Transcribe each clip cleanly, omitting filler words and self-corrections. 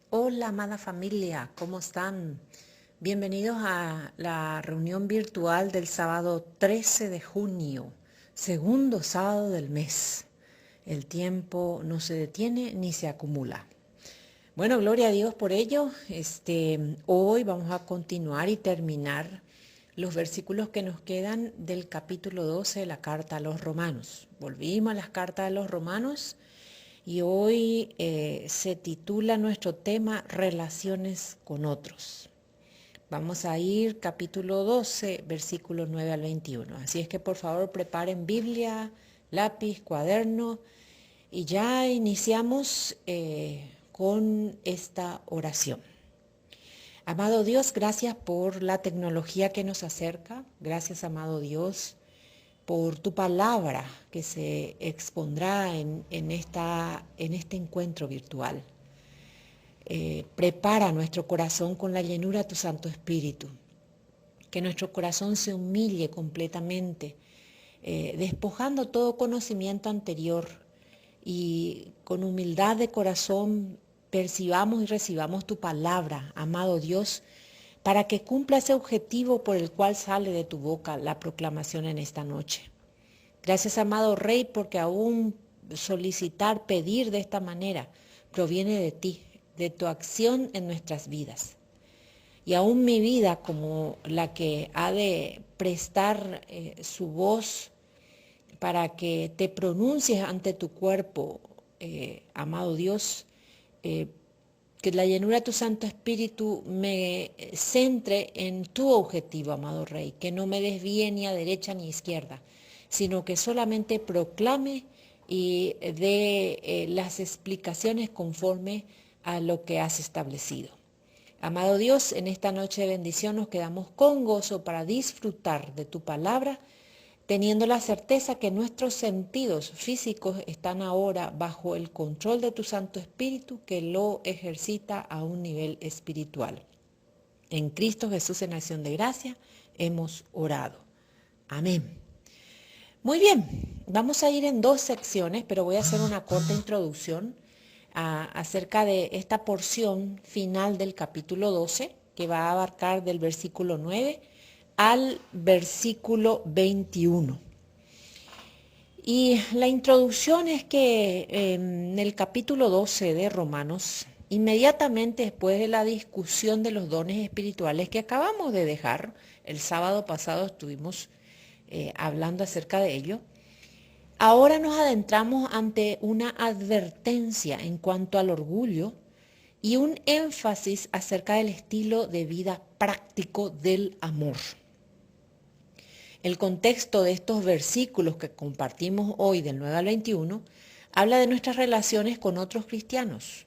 Hola, amada familia, ¿cómo están? Bienvenidos a la reunión virtual del sábado 13 de junio, segundo sábado del mes. El tiempo no se detiene ni se acumula. Bueno, gloria a Dios por ello. Hoy vamos a continuar y terminar los versículos que nos quedan del capítulo 12 de la carta a los romanos. Volvimos a las cartas de los romanos. Y hoy se titula nuestro tema Relaciones con otros. Vamos a ir capítulo 12, versículos 9 al 21. Así es que por favor preparen Biblia, lápiz, cuaderno y ya iniciamos con esta oración. Amado Dios, gracias por la tecnología que nos acerca. Gracias, amado Dios, por tu palabra que se expondrá en este encuentro virtual. Prepara nuestro corazón con la llenura de tu Santo Espíritu, que nuestro corazón se humille completamente, despojando todo conocimiento anterior y con humildad de corazón percibamos y recibamos tu palabra, amado Dios, para que cumpla ese objetivo por el cual sale de tu boca la proclamación en esta noche. Gracias, amado Rey, porque aún solicitar, pedir de esta manera, proviene de ti, de tu acción en nuestras vidas. Y aún mi vida, como la que ha de prestar su voz para que te pronuncies ante tu cuerpo, amado Dios, que la llenura de tu Santo Espíritu me centre en tu objetivo, amado Rey, que no me desvíe ni a derecha ni a izquierda, sino que solamente proclame y dé las explicaciones conforme a lo que has establecido. Amado Dios, en esta noche de bendición nos quedamos con gozo para disfrutar de tu palabra, teniendo la certeza que nuestros sentidos físicos están ahora bajo el control de tu Santo Espíritu, que lo ejercita a un nivel espiritual. En Cristo Jesús, en acción de gracia, hemos orado. Amén. Muy bien, vamos a ir en dos secciones, pero voy a hacer una corta introducción acerca de esta porción final del capítulo 12, que va a abarcar del versículo 9 al versículo 21. Y la introducción es que en el capítulo 12 de Romanos, inmediatamente después de la discusión de los dones espirituales que acabamos de dejar, el sábado pasado estuvimos hablando acerca de ello, ahora nos adentramos ante una advertencia en cuanto al orgullo y un énfasis acerca del estilo de vida práctico del amor. El contexto de estos versículos que compartimos hoy del 9 al 21 habla de nuestras relaciones con otros cristianos,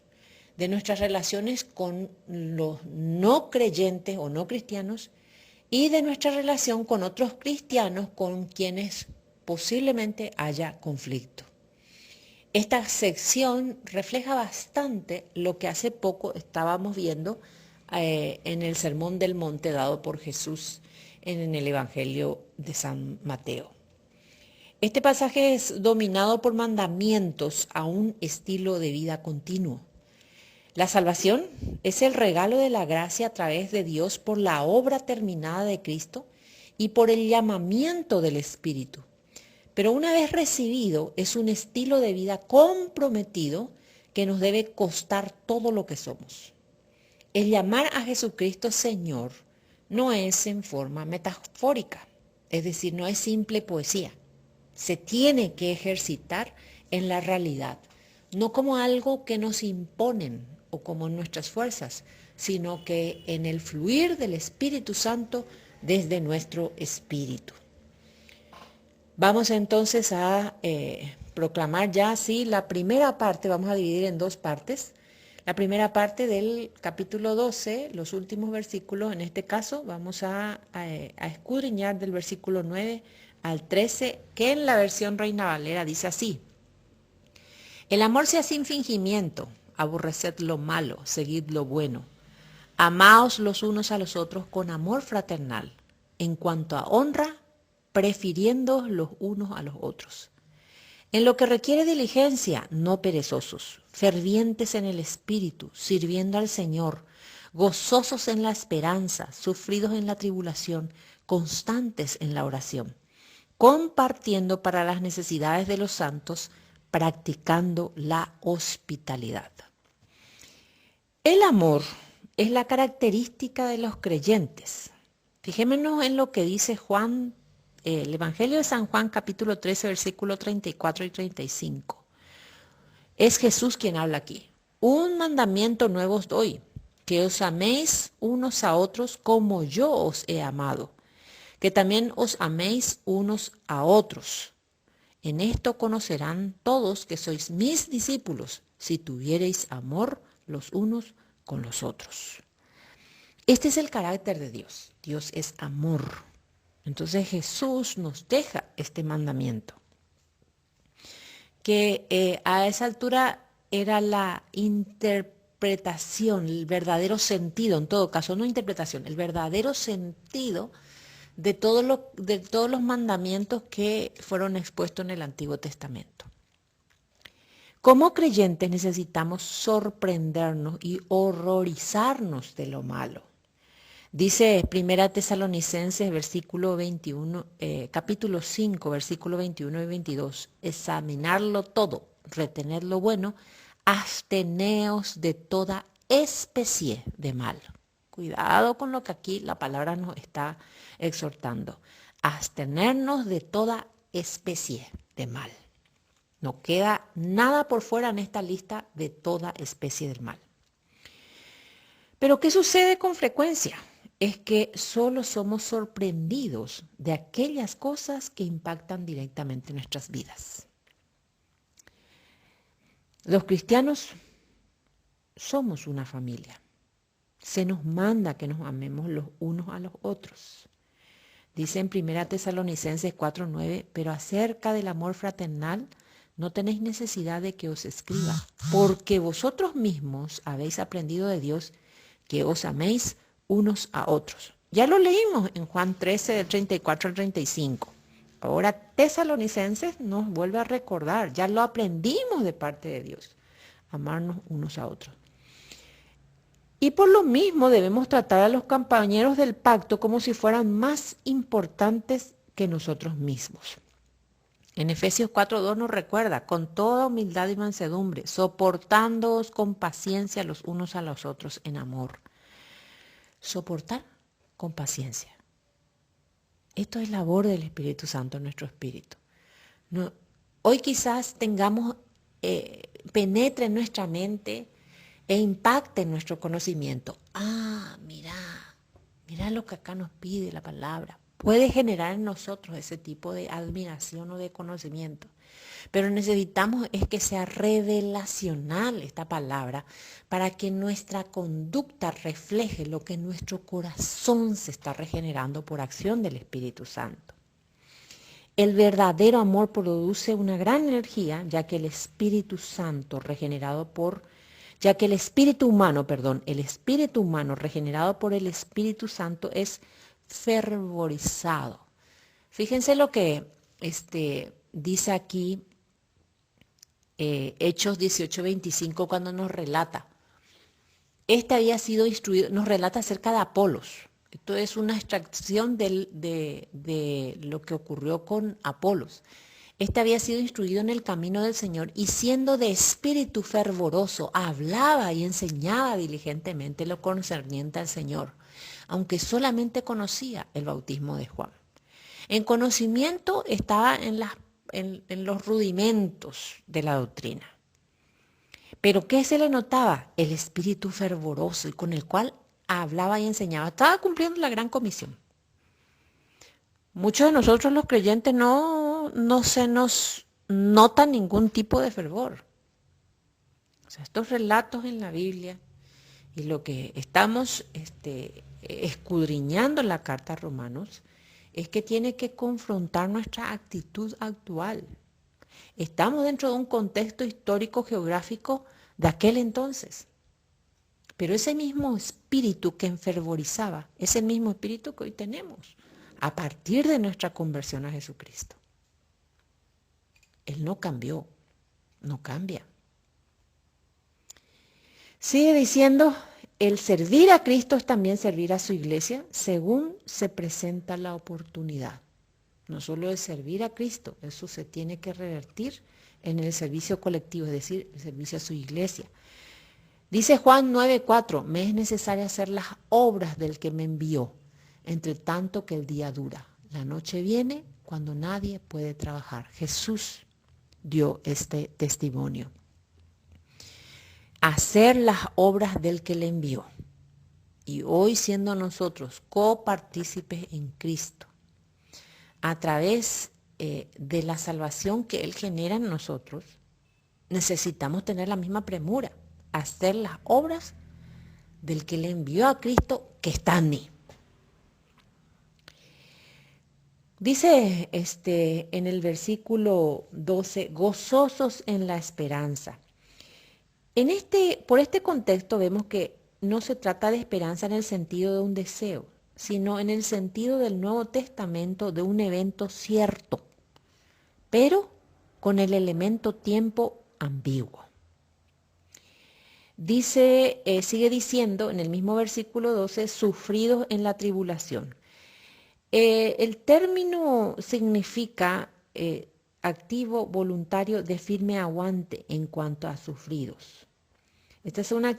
de nuestras relaciones con los no creyentes o no cristianos y de nuestra relación con otros cristianos con quienes posiblemente haya conflicto. Esta sección refleja bastante lo que hace poco estábamos viendo en el Sermón del Monte dado por Jesús en el Evangelio de San Mateo. Este pasaje es dominado por mandamientos a un estilo de vida continuo. La salvación es el regalo de la gracia a través de Dios por la obra terminada de Cristo y por el llamamiento del Espíritu. Pero una vez recibido, es un estilo de vida comprometido que nos debe costar todo lo que somos. El llamar a Jesucristo Señor no es en forma metafórica, es decir, no es simple poesía. Se tiene que ejercitar en la realidad, no como algo que nos imponen o como en nuestras fuerzas, sino que en el fluir del Espíritu Santo desde nuestro espíritu. Vamos entonces a proclamar ya así la primera parte, vamos a dividir en dos partes. La primera parte del capítulo 12, los últimos versículos, en este caso vamos a escudriñar del versículo 9 al 13, que en la versión Reina Valera dice así: el amor sea sin fingimiento, aborreced lo malo, seguid lo bueno. Amaos los unos a los otros con amor fraternal, en cuanto a honra, prefiriendo los unos a los otros. En lo que requiere diligencia, no perezosos, fervientes en el espíritu, sirviendo al Señor, gozosos en la esperanza, sufridos en la tribulación, constantes en la oración, compartiendo para las necesidades de los santos, practicando la hospitalidad. El amor es la característica de los creyentes. Fijémonos en lo que dice Juan, el Evangelio de San Juan, capítulo 13, versículo 34 y 35. Es Jesús quien habla aquí. Un mandamiento nuevo os doy, que os améis unos a otros como yo os he amado, que también os améis unos a otros. En esto conocerán todos que sois mis discípulos, si tuviereis amor los unos con los otros. Este es el carácter de Dios. Dios es amor. Entonces Jesús nos deja este mandamiento, que a esa altura era la interpretación, el verdadero sentido, en todo caso, no interpretación, el verdadero sentido de todos los mandamientos que fueron expuestos en el Antiguo Testamento. Como creyentes necesitamos sorprendernos y horrorizarnos de lo malo. Dice 1 Tesalonicenses versículo 21, capítulo 5, versículo 21 y 22, examinarlo todo, retener lo bueno, absteneos de toda especie de mal. Cuidado con lo que aquí la palabra nos está exhortando. Abstenernos de toda especie de mal. No queda nada por fuera en esta lista de toda especie del mal. Pero ¿qué sucede con frecuencia? Es que solo somos sorprendidos de aquellas cosas que impactan directamente nuestras vidas. Los cristianos somos una familia. Se nos manda que nos amemos los unos a los otros. Dice en 1 Tesalonicenses 4:9, pero acerca del amor fraternal no tenéis necesidad de que os escriba, porque vosotros mismos habéis aprendido de Dios que os améis unos a otros. Ya lo leímos en Juan 13, del 34 al 35. Ahora Tesalonicenses nos vuelve a recordar, ya lo aprendimos de parte de Dios, amarnos unos a otros. Y por lo mismo debemos tratar a los compañeros del pacto como si fueran más importantes que nosotros mismos. En Efesios 4:2 nos recuerda, con toda humildad y mansedumbre, soportándoos con paciencia los unos a los otros en amor. Soportar con paciencia. Esto es labor del Espíritu Santo en nuestro espíritu. No, hoy quizás tengamos, penetre en nuestra mente e impacte en nuestro conocimiento. Mira lo que acá nos pide la palabra. Puede generar en nosotros ese tipo de admiración o de conocimiento. Pero necesitamos es que sea revelacional esta palabra para que nuestra conducta refleje lo que nuestro corazón se está regenerando por acción del Espíritu Santo. El verdadero amor produce una gran energía, ya que el Espíritu humano regenerado por el Espíritu Santo es fervorizado. Fíjense lo que dice aquí Hechos 18:25 cuando nos relata. Había sido instruido, nos relata acerca de Apolos. Esto es una extracción de lo que ocurrió con Apolos. Había sido instruido en el camino del Señor y siendo de espíritu fervoroso, hablaba y enseñaba diligentemente lo concerniente al Señor, aunque solamente conocía el bautismo de Juan. En conocimiento estaba en los rudimentos de la doctrina. Pero ¿qué se le notaba? El espíritu fervoroso y con el cual hablaba y enseñaba. Estaba cumpliendo la gran comisión. Muchos de nosotros los creyentes no se nos nota ningún tipo de fervor. O sea, estos relatos en la Biblia y lo que estamos escudriñando en la carta a Romanos es que tiene que confrontar nuestra actitud actual. Estamos dentro de un contexto histórico geográfico de aquel entonces. Pero ese mismo espíritu que enfervorizaba es el mismo espíritu que hoy tenemos a partir de nuestra conversión a Jesucristo. Él no cambió, no cambia. Sigue diciendo, el servir a Cristo es también servir a su iglesia según se presenta la oportunidad. No solo es servir a Cristo, eso se tiene que revertir en el servicio colectivo, es decir, el servicio a su iglesia. Dice Juan 9:4, me es necesario hacer las obras del que me envió, entre tanto que el día dura. La noche viene cuando nadie puede trabajar. Jesús dio este testimonio. Hacer las obras del que le envió. Y hoy siendo nosotros copartícipes en Cristo, a través de la salvación que Él genera en nosotros, necesitamos tener la misma premura, hacer las obras del que le envió a Cristo que está en mí. Dice en el versículo 12, gozosos en la esperanza. Por este contexto vemos que no se trata de esperanza en el sentido de un deseo, sino en el sentido del Nuevo Testamento de un evento cierto, pero con el elemento tiempo ambiguo. Dice, sigue diciendo en el mismo versículo 12, sufridos en la tribulación. El término significa activo voluntario de firme aguante en cuanto a sufridos. Esta es una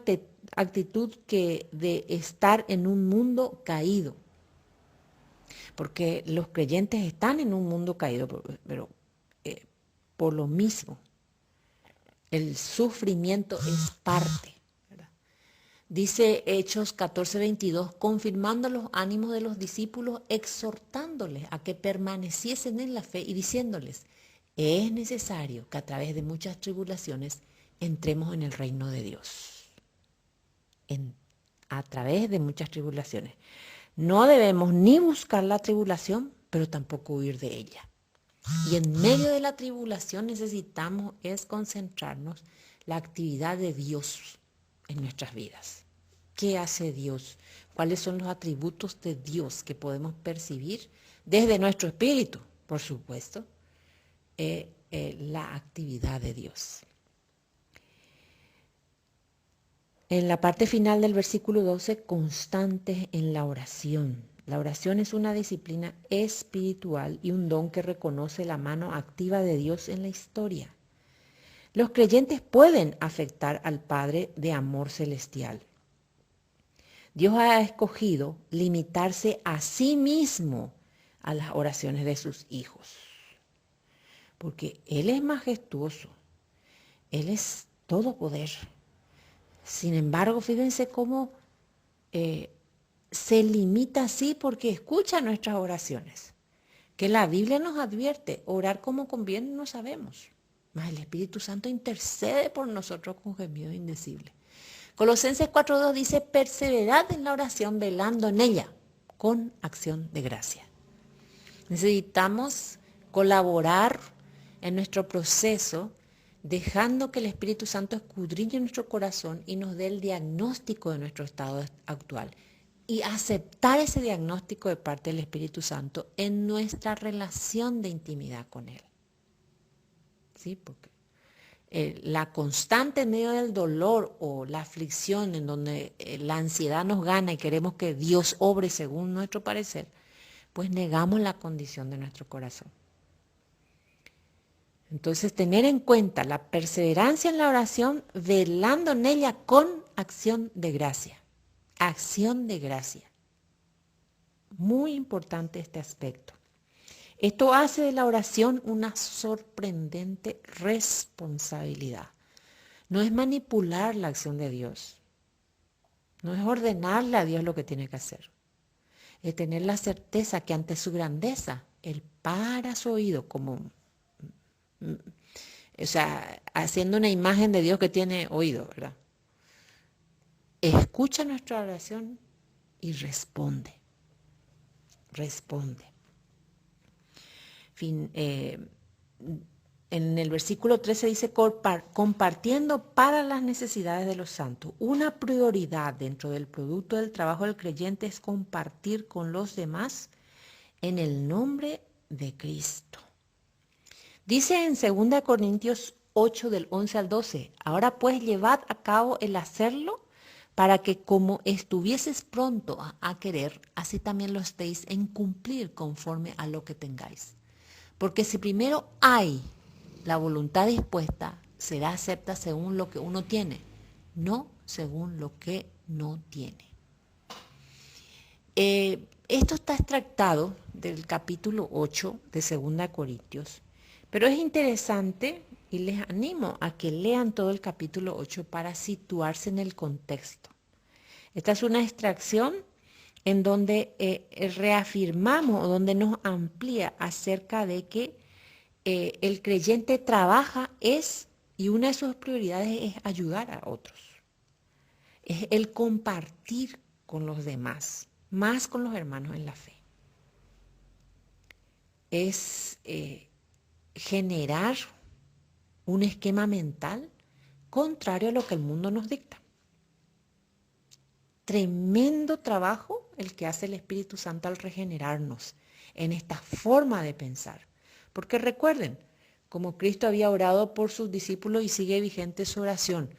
actitud de estar en un mundo caído, porque los creyentes están en un mundo caído, pero por lo mismo, el sufrimiento es parte. ¿Verdad? Dice Hechos 14:22, confirmando los ánimos de los discípulos, exhortándoles a que permaneciesen en la fe y diciéndoles, es necesario que a través de muchas tribulaciones entremos en el reino de Dios. A través de muchas tribulaciones. No debemos ni buscar la tribulación, pero tampoco huir de ella. Y en medio de la tribulación necesitamos es concentrarnos la actividad de Dios en nuestras vidas. ¿Qué hace Dios? ¿Cuáles son los atributos de Dios que podemos percibir desde nuestro espíritu? Por supuesto, la actividad de Dios. En la parte final del versículo 12, constantes en la oración. La oración es una disciplina espiritual y un don que reconoce la mano activa de Dios en la historia. Los creyentes pueden afectar al Padre de amor celestial. Dios ha escogido limitarse a sí mismo a las oraciones de sus hijos. Porque Él es majestuoso, Él es todo poder. Sin embargo, fíjense cómo se limita así porque escucha nuestras oraciones. Que la Biblia nos advierte, orar como conviene no sabemos. Mas el Espíritu Santo intercede por nosotros con gemidos indecibles. Colosenses 4:2 dice, perseverad en la oración velando en ella con acción de gracia. Necesitamos colaborar en nuestro proceso dejando que el Espíritu Santo escudriñe nuestro corazón y nos dé el diagnóstico de nuestro estado actual. Y aceptar ese diagnóstico de parte del Espíritu Santo en nuestra relación de intimidad con Él. ¿Sí? Porque la constante en medio del dolor o la aflicción en donde la ansiedad nos gana y queremos que Dios obre según nuestro parecer, pues negamos la condición de nuestro corazón. Entonces, tener en cuenta la perseverancia en la oración, velando en ella con acción de gracia. Acción de gracia. Muy importante este aspecto. Esto hace de la oración una sorprendente responsabilidad. No es manipular la acción de Dios. No es ordenarle a Dios lo que tiene que hacer. Es tener la certeza que ante su grandeza, Él para su oído como... O sea, haciendo una imagen de Dios que tiene oído, ¿verdad? Escucha nuestra oración y responde. Responde. En el versículo 13 dice, compartiendo para las necesidades de los santos. Una prioridad dentro del producto del trabajo del creyente es compartir con los demás en el nombre de Cristo. Dice en 2 Corintios 8 del 11 al 12, ahora pues llevad a cabo el hacerlo para que como estuvieses pronto a querer, así también lo estéis en cumplir conforme a lo que tengáis. Porque si primero hay la voluntad dispuesta, será acepta según lo que uno tiene, no según lo que no tiene. Esto está extractado del capítulo 8 de 2 Corintios, pero es interesante y les animo a que lean todo el capítulo 8 para situarse en el contexto. Esta es una extracción en donde reafirmamos o donde nos amplía acerca de que el creyente trabaja y una de sus prioridades es ayudar a otros. Es el compartir con los demás, más con los hermanos en la fe. Es generar un esquema mental contrario a lo que el mundo nos dicta. Tremendo trabajo el que hace el Espíritu Santo al regenerarnos en esta forma de pensar. Porque recuerden, como Cristo había orado por sus discípulos y sigue vigente su oración,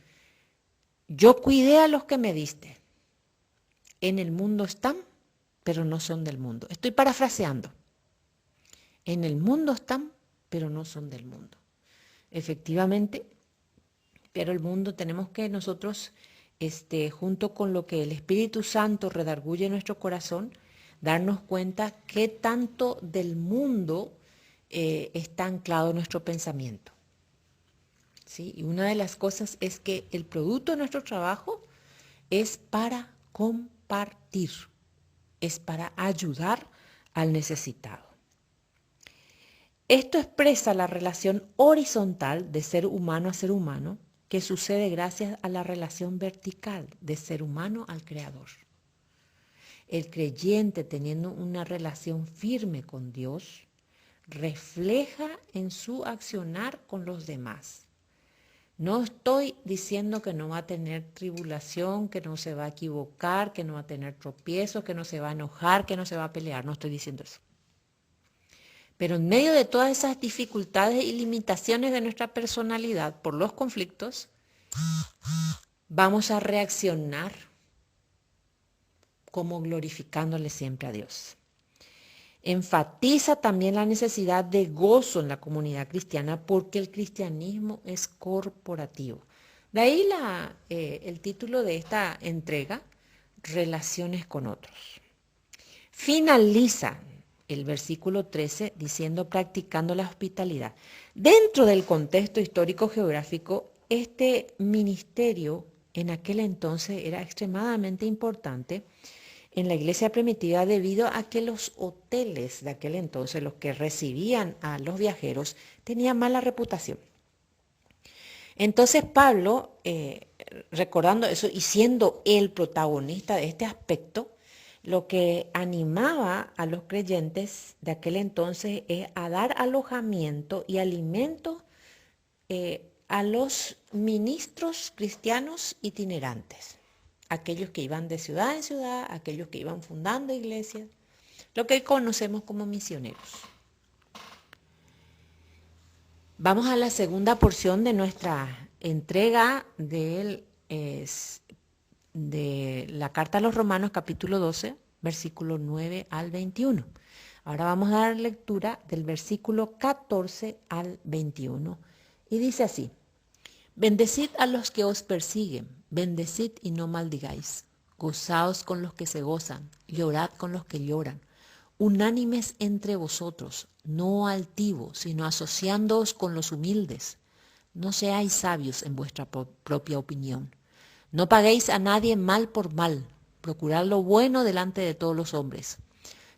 yo cuidé a los que me diste. En el mundo están, pero no son del mundo. Estoy parafraseando. En el mundo están, pero no son del mundo. Efectivamente, pero el mundo tenemos que nosotros, junto con lo que el Espíritu Santo redarguye en nuestro corazón, darnos cuenta qué tanto del mundo está anclado en nuestro pensamiento. ¿Sí? Y una de las cosas es que el producto de nuestro trabajo es para compartir, es para ayudar al necesitado. Esto expresa la relación horizontal de ser humano a ser humano que sucede gracias a la relación vertical de ser humano al Creador. El creyente, teniendo una relación firme con Dios, refleja en su accionar con los demás. No estoy diciendo que no va a tener tribulación, que no se va a equivocar, que no va a tener tropiezos, que no se va a enojar, que no se va a pelear. No estoy diciendo eso. Pero en medio de todas esas dificultades y limitaciones de nuestra personalidad por los conflictos, vamos a reaccionar como glorificándole siempre a Dios. Enfatiza también la necesidad de gozo en la comunidad cristiana porque el cristianismo es corporativo. De ahí el título de esta entrega, Relaciones con otros. Finaliza el versículo 13 diciendo practicando la hospitalidad. Dentro del contexto histórico geográfico, este ministerio en aquel entonces era extremadamente importante en la iglesia primitiva debido a que los hoteles de aquel entonces, los que recibían a los viajeros, tenían mala reputación. Entonces Pablo, recordando eso y siendo el protagonista de este aspecto, lo que animaba a los creyentes de aquel entonces es a dar alojamiento y alimento a los ministros cristianos itinerantes, aquellos que iban de ciudad en ciudad, aquellos que iban fundando iglesias, lo que conocemos como misioneros. Vamos a la segunda porción de nuestra entrega de la carta a los Romanos, capítulo 12, versículo 9 al 21. Ahora vamos a dar lectura del versículo 14 al 21. Y dice así: bendecid a los que os persiguen, bendecid y no maldigáis. Gozaos con los que se gozan, llorad con los que lloran. Unánimes entre vosotros, no altivos, sino asociándoos con los humildes. No seáis sabios en vuestra propia opinión. No paguéis a nadie mal por mal. Procurad lo bueno delante de todos los hombres.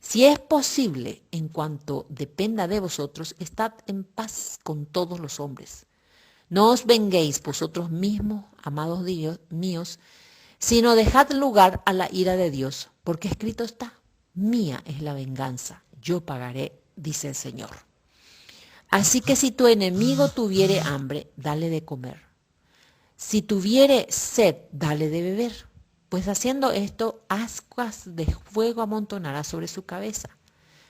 Si es posible, en cuanto dependa de vosotros, estad en paz con todos los hombres. No os venguéis vosotros mismos, amados míos, sino dejad lugar a la ira de Dios, porque escrito está: mía es la venganza, yo pagaré, dice el Señor. Así que si tu enemigo tuviere hambre, dale de comer. Si tuviere sed, dale de beber. Pues haciendo esto, ascuas de fuego amontonará sobre su cabeza.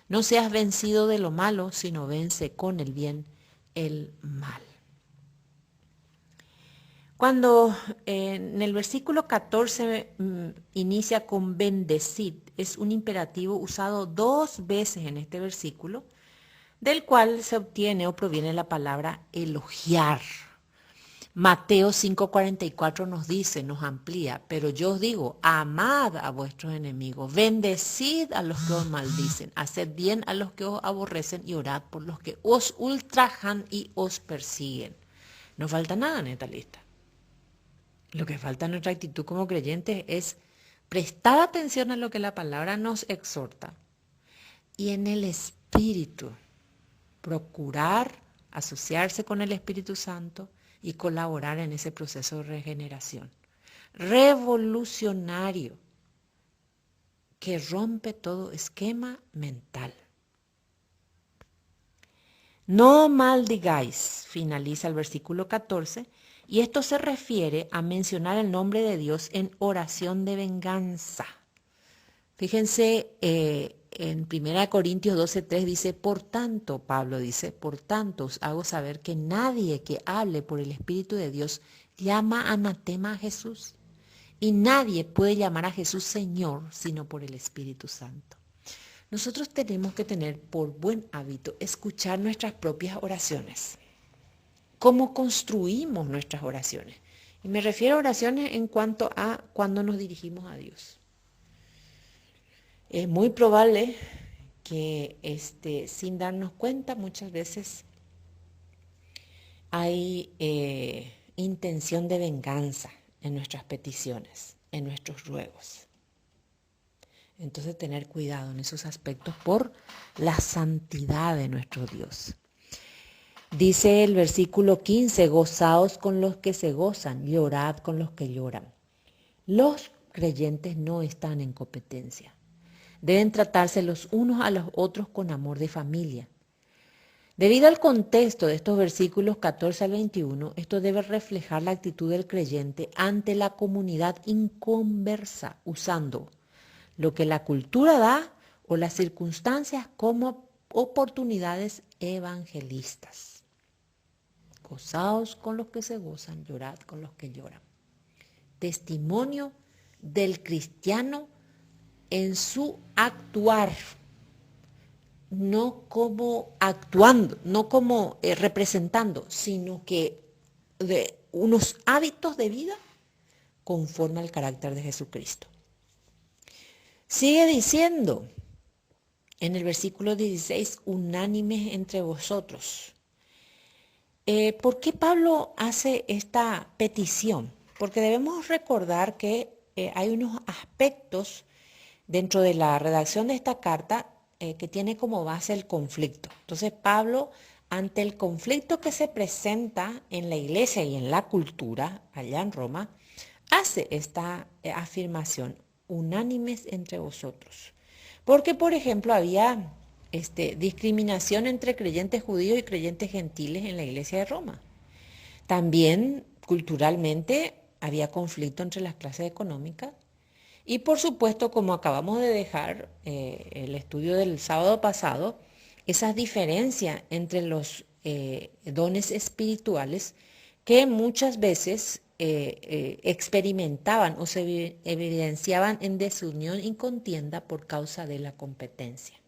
No seas vencido de lo malo, sino vence con el bien el mal. Cuando en el versículo 14 inicia con bendecid, es un imperativo usado 2 veces en este versículo, del cual se obtiene o proviene la palabra elogiar. Mateo 5:44 nos dice, nos amplía, pero yo os digo, amad a vuestros enemigos, bendecid a los que os maldicen, haced bien a los que os aborrecen y orad por los que os ultrajan y os persiguen. No falta nada en esta lista. Lo que falta en nuestra actitud como creyentes es prestar atención a lo que la palabra nos exhorta y en el Espíritu procurar asociarse con el Espíritu Santo y colaborar en ese proceso de regeneración revolucionario que rompe todo esquema mental. No maldigáis, finaliza el versículo 14, y esto se refiere a mencionar el nombre de Dios en oración de venganza. Fíjense, en 1 Corintios 12:3 dice, por tanto, Pablo dice, por tanto os hago saber que nadie que hable por el Espíritu de Dios llama anatema a Jesús. Y nadie puede llamar a Jesús Señor sino por el Espíritu Santo. Nosotros tenemos que tener por buen hábito escuchar nuestras propias oraciones. ¿Cómo construimos nuestras oraciones? Y me refiero a oraciones en cuanto a cuando nos dirigimos a Dios. Es muy probable que sin darnos cuenta muchas veces hay intención de venganza en nuestras peticiones, en nuestros ruegos. Entonces tener cuidado en esos aspectos por la santidad de nuestro Dios. Dice el versículo 15, gozaos con los que se gozan, llorad con los que lloran. Los creyentes no están en competencia. Deben tratarse los unos a los otros con amor de familia. Debido al contexto de estos versículos 14 al 21, esto debe reflejar la actitud del creyente ante la comunidad inconversa, usando lo que la cultura da o las circunstancias como oportunidades evangelistas. Gozaos con los que se gozan, llorad con los que lloran. Testimonio del cristiano en su actuar, no como actuando, no como representando, sino que de unos hábitos de vida conforme al carácter de Jesucristo. Sigue diciendo en el versículo 16, unánimes entre vosotros. ¿Por qué Pablo hace esta petición? Porque debemos recordar que hay unos aspectos dentro de la redacción de esta carta que tiene como base el conflicto. Entonces Pablo, ante el conflicto que se presenta en la iglesia y en la cultura allá en Roma, hace esta afirmación, unánimes entre vosotros. Porque, por ejemplo, había discriminación entre creyentes judíos y creyentes gentiles en la iglesia de Roma. También, culturalmente, había conflicto entre las clases económicas. Y, por supuesto, como acabamos de dejar el estudio del sábado pasado, esas diferencias entre los dones espirituales que muchas veces experimentaban o se evidenciaban en desunión y contienda por causa de la competencia.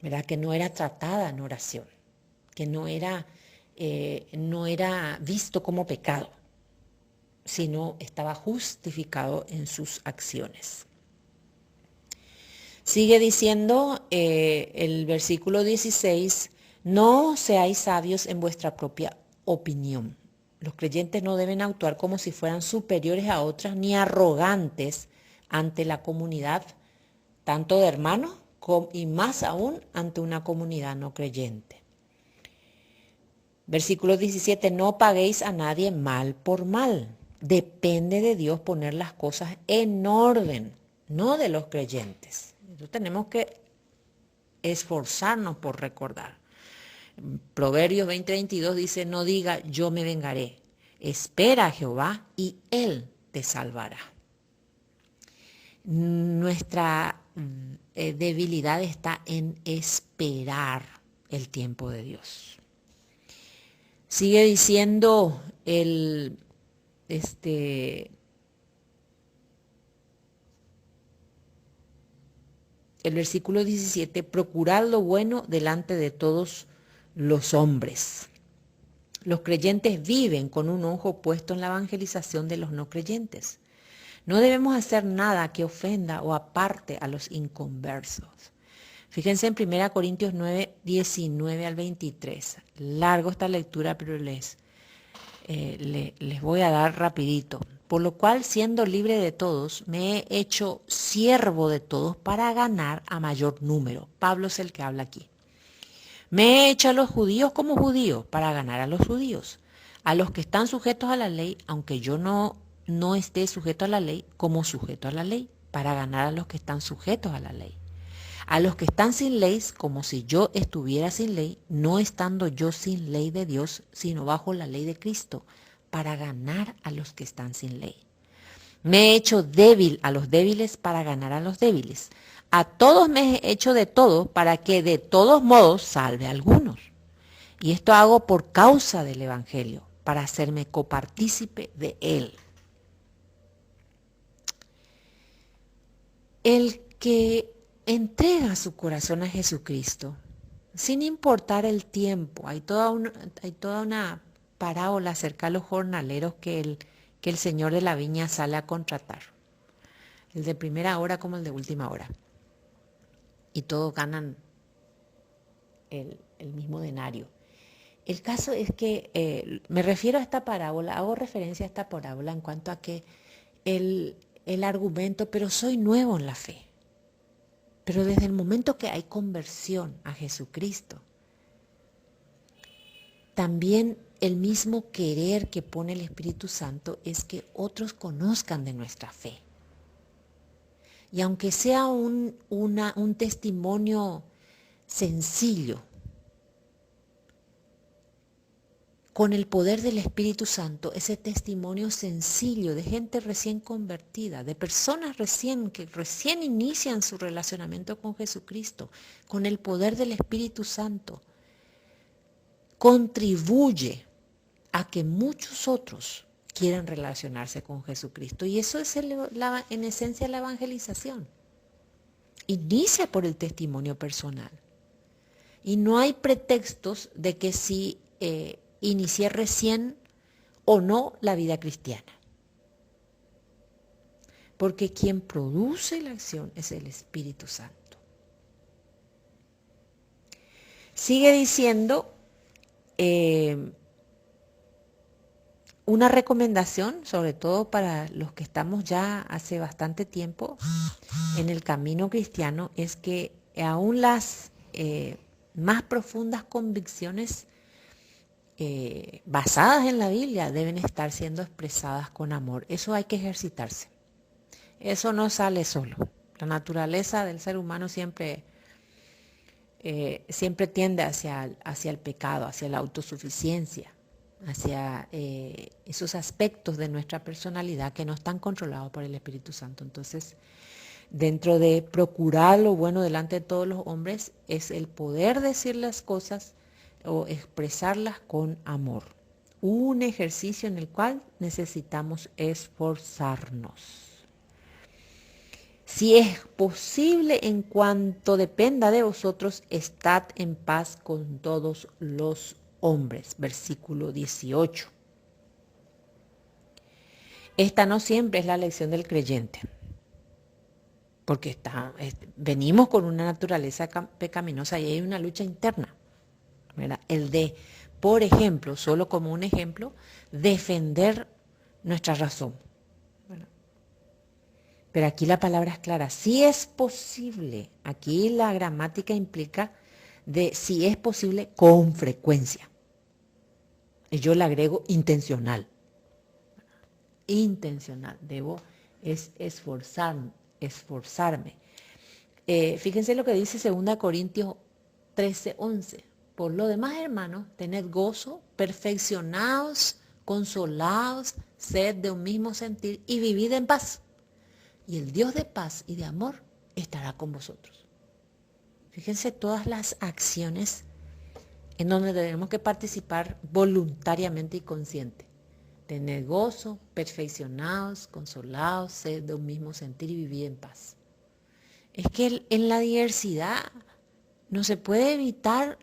¿Verdad? Que no era tratada en oración, que no era visto como pecado, sino estaba justificado en sus acciones. Sigue diciendo el versículo 16, no seáis sabios en vuestra propia opinión. Los creyentes no deben actuar como si fueran superiores a otras ni arrogantes ante la comunidad, tanto de hermanos y más aún ante una comunidad no creyente. Versículo 17, no paguéis a nadie mal por mal. Depende de Dios poner las cosas en orden, no de los creyentes. Entonces tenemos que esforzarnos por recordar. Proverbios 20:22 dice, no diga yo me vengaré. Espera a Jehová y Él te salvará. Nuestra debilidad está en esperar el tiempo de Dios. Sigue diciendo el versículo 17, procurad lo bueno delante de todos los hombres. Los creyentes viven con un ojo puesto en la evangelización de los no creyentes. No debemos hacer nada que ofenda o aparte a los inconversos. Fíjense en 1 Corintios 9, 19 al 23. Largo esta lectura, pero les voy a dar rapidito. Por lo cual, siendo libre de todos, me he hecho siervo de todos para ganar a mayor número. Pablo es el que habla aquí. Me he hecho a los judíos como judíos para ganar a los judíos. A los que están sujetos a la ley, aunque yo no esté sujeto a la ley, como sujeto a la ley, para ganar a los que están sujetos a la ley. A los que están sin ley, como si yo estuviera sin ley, no estando yo sin ley de Dios, sino bajo la ley de Cristo, para ganar a los que están sin ley. Me he hecho débil a los débiles para ganar a los débiles. A todos me he hecho de todo para que de todos modos salve a algunos. Y esto hago por causa del Evangelio, para hacerme copartícipe de él. El que entrega su corazón a Jesucristo, sin importar el tiempo, hay toda una parábola acerca de los jornaleros que el señor de la viña sale a contratar. El de primera hora como el de última hora. Y todos ganan el mismo denario. El caso es que me refiero a esta parábola, hago referencia a esta parábola en cuanto a que el argumento, pero soy nuevo en la fe. Pero desde el momento que hay conversión a Jesucristo, también el mismo querer que pone el Espíritu Santo es que otros conozcan de nuestra fe. Y aunque sea un testimonio sencillo, con el poder del Espíritu Santo, ese testimonio sencillo de gente recién convertida, de personas que recién inician su relacionamiento con Jesucristo, con el poder del Espíritu Santo, contribuye a que muchos otros quieran relacionarse con Jesucristo. Y eso es en esencia la evangelización. Inicia por el testimonio personal. Y no hay pretextos de que si inicié recién o no la vida cristiana. Porque quien produce la acción es el Espíritu Santo. Sigue diciendo una recomendación, sobre todo para los que estamos ya hace bastante tiempo en el camino cristiano, es que aún las más profundas convicciones basadas en la Biblia deben estar siendo expresadas con amor. Eso hay que ejercitarse. Eso no sale solo. La naturaleza del ser humano siempre tiende hacia el pecado, hacia la autosuficiencia, hacia esos aspectos de nuestra personalidad que no están controlados por el Espíritu Santo. Entonces, dentro de procurar lo bueno delante de todos los hombres, es el poder decir las cosas o expresarlas con amor. Un ejercicio en el cual necesitamos esforzarnos. Si es posible, en cuanto dependa de vosotros, estad en paz con todos los hombres. Versículo 18. Esta no siempre es la lección del creyente, porque venimos con una naturaleza pecaminosa y hay una lucha interna, ¿verdad? El de, por ejemplo, solo como un ejemplo, defender nuestra razón. Pero aquí la palabra es clara, si es posible, aquí la gramática implica de si es posible con frecuencia. Y yo le agrego intencional. Intencional, debo esforzarme. Fíjense lo que dice 2 Corintios 13:11. Por lo demás, hermanos, tened gozo, perfeccionados, consolados, sed de un mismo sentir y vivid en paz. Y el Dios de paz y de amor estará con vosotros. Fíjense todas las acciones en donde tenemos que participar voluntariamente y consciente. Tener gozo, perfeccionados, consolados, sed de un mismo sentir y vivir en paz. Es que en la diversidad no se puede evitar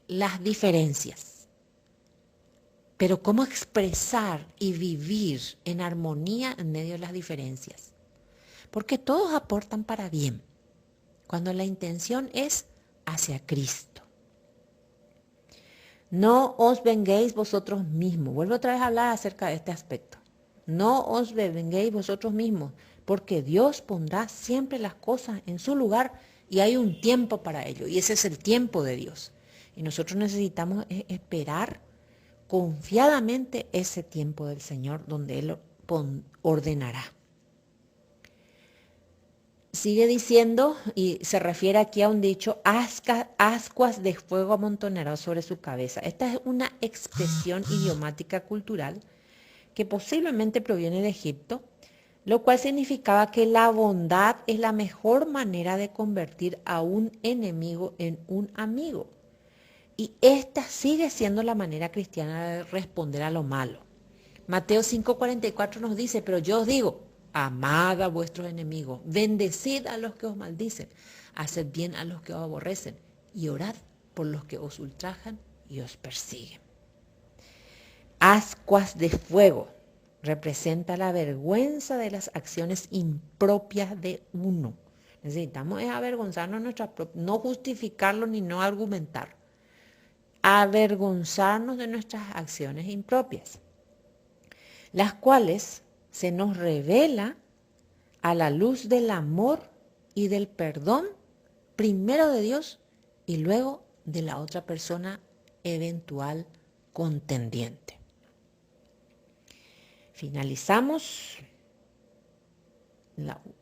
las diferencias. Pero cómo expresar y vivir en armonía en medio de las diferencias. Porque todos aportan para bien, cuando la intención es hacia Cristo. No os venguéis vosotros mismos. Vuelvo otra vez a hablar acerca de este aspecto. No os venguéis vosotros mismos, porque Dios pondrá siempre las cosas en su lugar y hay un tiempo para ello. Y ese es el tiempo de Dios. Y nosotros necesitamos esperar confiadamente ese tiempo del Señor donde Él ordenará. Sigue diciendo, y se refiere aquí a un dicho, ascuas de fuego amontonará sobre su cabeza. Esta es una expresión idiomática cultural que posiblemente proviene de Egipto, lo cual significaba que la bondad es la mejor manera de convertir a un enemigo en un amigo. Y esta sigue siendo la manera cristiana de responder a lo malo. Mateo 5:44 nos dice, pero yo os digo, amad a vuestros enemigos, bendecid a los que os maldicen, haced bien a los que os aborrecen y orad por los que os ultrajan y os persiguen. Ascuas de fuego representa la vergüenza de las acciones impropias de uno. Necesitamos avergonzarnos nuestras propias, no justificarlo ni no argumentar. Avergonzarnos de nuestras acciones impropias, las cuales se nos revela a la luz del amor y del perdón, primero de Dios y luego de la otra persona eventual contendiente. Finalizamos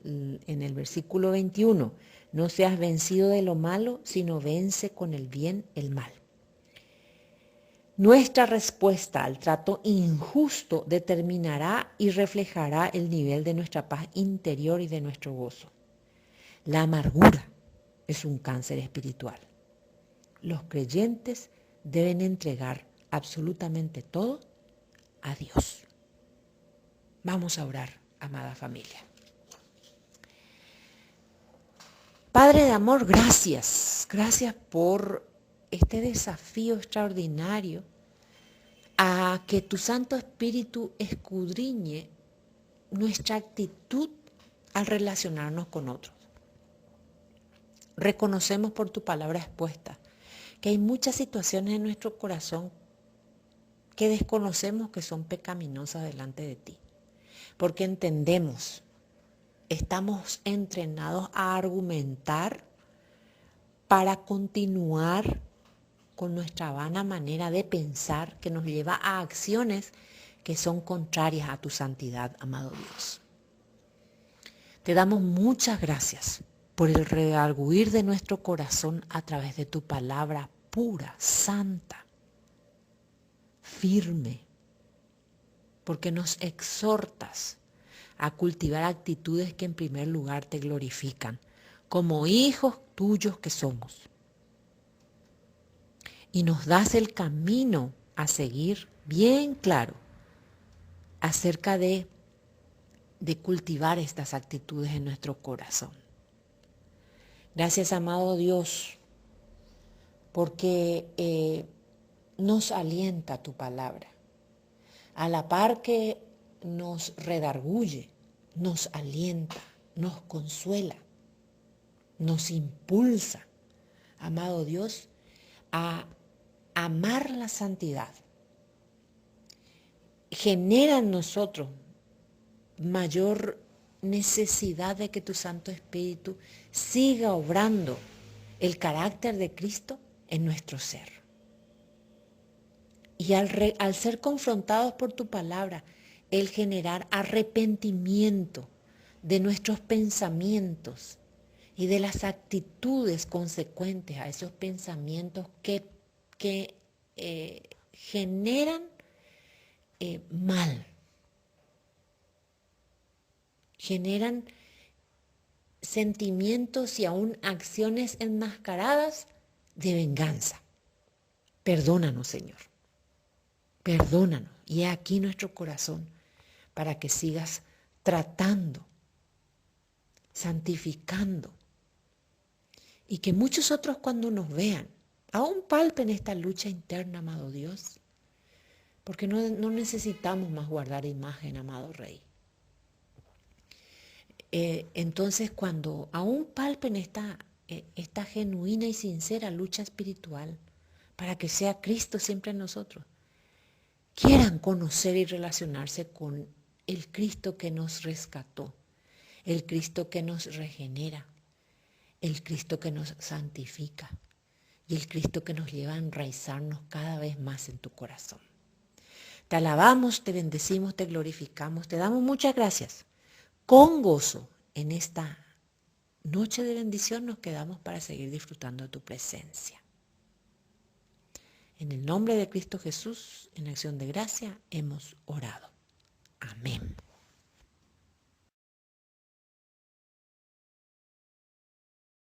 en el versículo 21. No seas vencido de lo malo, sino vence con el bien el mal. Nuestra respuesta al trato injusto determinará y reflejará el nivel de nuestra paz interior y de nuestro gozo. La amargura es un cáncer espiritual. Los creyentes deben entregar absolutamente todo a Dios. Vamos a orar, amada familia. Padre de amor, gracias. Gracias por este desafío extraordinario a que tu Santo Espíritu escudriñe nuestra actitud al relacionarnos con otros. Reconocemos por tu palabra expuesta que hay muchas situaciones en nuestro corazón que desconocemos que son pecaminosas delante de ti, porque entendemos, estamos entrenados a argumentar para continuar con nuestra vana manera de pensar que nos lleva a acciones que son contrarias a tu santidad, amado Dios. Te damos muchas gracias por el redarguir de nuestro corazón a través de tu palabra pura, santa, firme, porque nos exhortas a cultivar actitudes que en primer lugar te glorifican, como hijos tuyos que somos. Y nos das el camino a seguir bien claro acerca de cultivar estas actitudes en nuestro corazón. Gracias, amado Dios, porque nos alienta tu palabra. A la par que nos redarguye, nos alienta, nos consuela, nos impulsa, amado Dios, a amar la santidad. Genera en nosotros mayor necesidad de que tu Santo Espíritu siga obrando el carácter de Cristo en nuestro ser. Y al ser confrontados por tu palabra, el generar arrepentimiento de nuestros pensamientos y de las actitudes consecuentes a esos pensamientos que generan mal, generan sentimientos y aún acciones enmascaradas de venganza. Perdónanos, Señor. Perdónanos. Y he aquí nuestro corazón para que sigas tratando, santificando. Y que muchos otros cuando nos vean, aún palpen esta lucha interna, amado Dios. Porque no necesitamos más guardar imagen, amado Rey. Entonces cuando aún palpen esta genuina y sincera lucha espiritual, para que sea Cristo siempre en nosotros, quieran conocer y relacionarse con el Cristo que nos rescató, el Cristo que nos regenera, el Cristo que nos santifica y el Cristo que nos lleva a enraizarnos cada vez más en tu corazón. Te alabamos, te bendecimos, te glorificamos, te damos muchas gracias. Con gozo en esta noche de bendición nos quedamos para seguir disfrutando de tu presencia. En el nombre de Cristo Jesús, en acción de gracia, hemos orado. Amén.